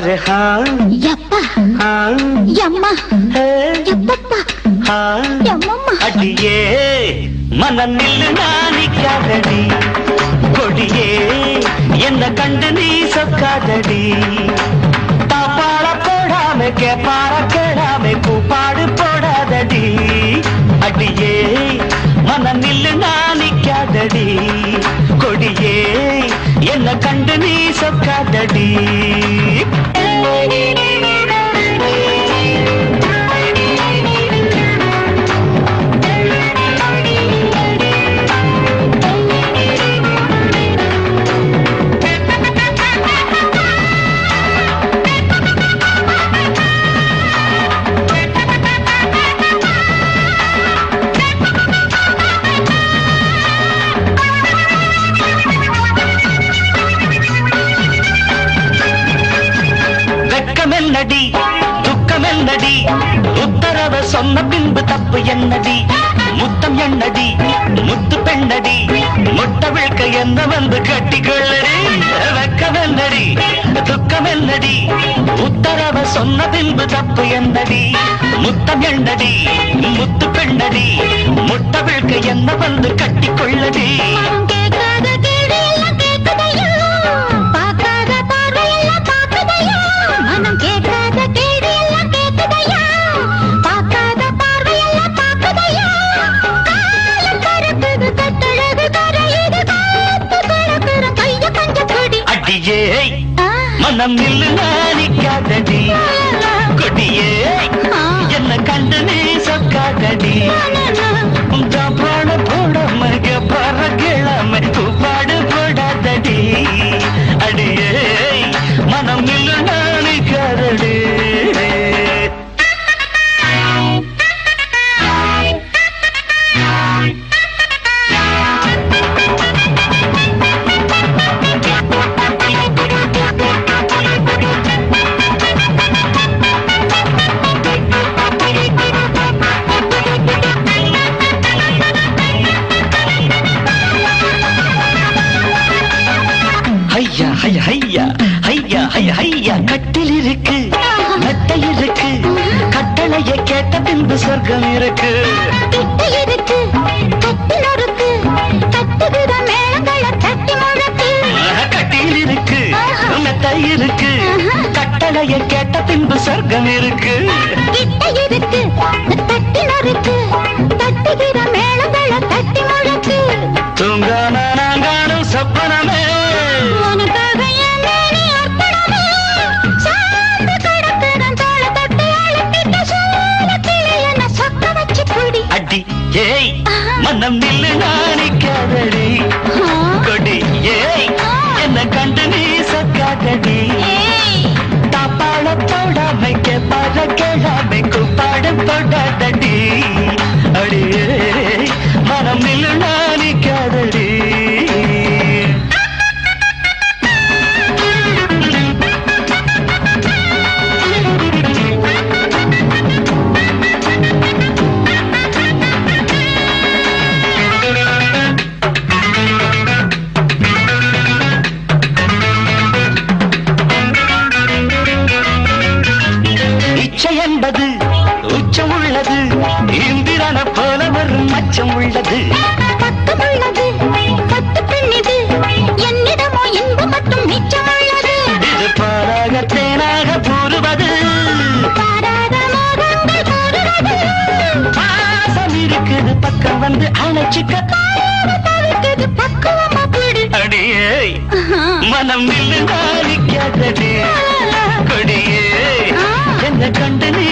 பாரு யப்பா யம்மா யப்பப்பா யம்மம்மா அடியே மனம் நில்லு நானிக்காதடி கொடியே என்ன கண்டு நீ சொக்காதடி தாப்பாள போடாம கேப்பார கேடாம கூப்பாடு போடாதடி அடியே மனம் நில்லு நானிக்காதடி கொடியே என்ன கண்டு நீ சொக்காதடி என்னடி துக்கம் என்னடி உத்தரவ சொன்ன பின்பு தப்பு என்னடி முத்தம் என்னடி முத்து பெண்ணடி முட்டை விழ்க்க என்ன வந்து கட்டிக்கொள்ளடி வெக்கம் என்னடி துக்கம் என்னடி உத்தரவ சொன்ன பின்பு தப்பு என்னடி முத்தம் என்னடி முத்து பெண்ணடி முட்டை விழ்க்க என்ன வந்து கட்டிக்கொள்ளடி மனம் நில்லு நானிக்காதடி கொடியே என்ன கண்டு நீ சொக்காதடி பாட போடாம பற கிழமை பாடு போடாதடி அடியே மனம் நில்லு நானிக்காதடி கட்டில் இருக்கு மெத்தை இருக்கு கட்டளைய கேட்ட பின்பு சொர்க்கம் இருக்கு கட்டில் இருக்கு மெத்தை இருக்கு கட்டளைய கேட்ட பின்பு சொர்க்கம் இருக்கு தூங்காம நாங்கானும் சொப்பனமே ஏய் மனம் நில்லு நானிக்காதடி கொடி ஏய் என்ன கண்டு நீ சொக்காதடி தாப்பாள போடாம கேப்பாட கேளாம கூப்பாடு போடாதடி அடியே மனம் நில்லு நானிக்காதடி என்பது உச்சம் உள்ளது இந்திரன போல வரும் மச்சம் உள்ளது என்னிடமோ இன்பம் மட்டும் மிச்சம் உள்ளது இது பாராக தேனாக கூறுவது பாசம் இருக்குது பக்கம் வந்து அணைச்சிக்க பக்குவமா கூடு அடியே மனம் நில்லு நானிக்காதடி கொடியே என்ன கண்டு நீ